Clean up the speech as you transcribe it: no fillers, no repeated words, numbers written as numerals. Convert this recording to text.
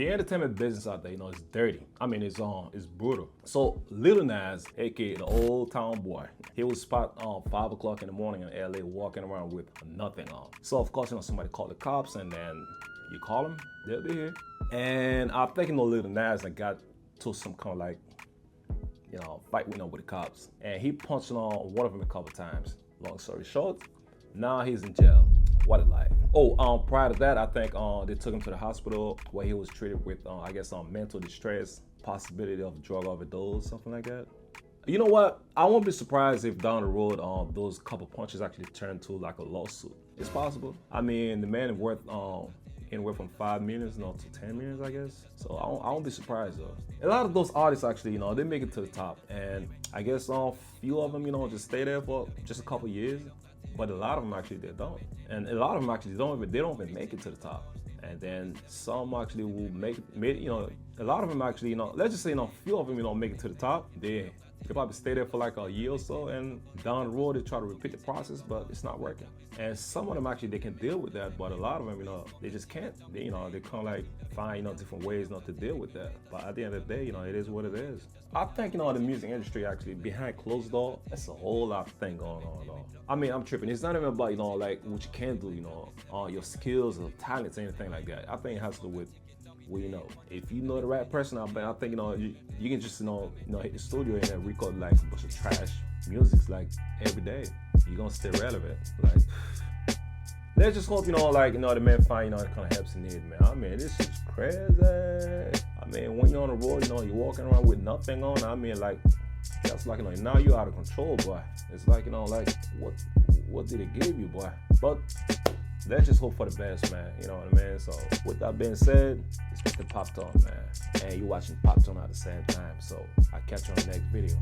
The entertainment business out there, is dirty. I mean, it's brutal. So Little Naz, aka the Old Town Boy, he was spot 5 o'clock in the morning in LA walking around with nothing on. So of course, somebody called the cops, and then you call them, they'll be here. And I think Little Naz got to some kind of like, fight with the cops, and he punched on one of them a couple times. Long story short, now he's in jail. What a life. Oh, prior to that, I think they took him to the hospital where he was treated with, mental distress, possibility of drug overdose, something like that. You know what? I won't be surprised if down the road, those couple punches actually turn to like a lawsuit. It's possible. I mean, the man is worth anywhere from 5 million to 10 million, I guess. So I won't be surprised though. A lot of those artists actually, they make it to the top, and I guess a few of them, just stay there for just a couple years. But a lot of them actually, they don't. And a lot of them actually don't even make it to the top. And then some actually will make a lot of them actually, let's just say, a few of them, make it to the top. They probably stay there for like a year or so, and down the road they try to repeat the process, but it's not working. And some of them actually, they can deal with that, but a lot of them, they just can't. They kind of like find, different ways not to deal with that. But at the end of the day, it is what it is. I think, the music industry actually, behind closed door, that's a whole lot of thing going on, though. I mean, I'm tripping. It's not even about, like what you can do, your skills or talents, anything like that. I think it has to do with, if you know the right person, I think, you can just, hit the studio and then record like a bunch of trash music like every day. You're gonna stay relevant. Like, let's just hope, the man find, the kind of helps he need, man. I mean, this is crazy. I mean, when you're on the road, you're walking around with nothing on. I mean, like, that's like, now you're out of control, boy. It's like, like, what did it give you, boy? But let's just hope for the best, man. You know what I mean? So with that being said, it's Mr. Pop Tone, man. And you're watching Pop Tone at the same time. So I'll catch you on the next video.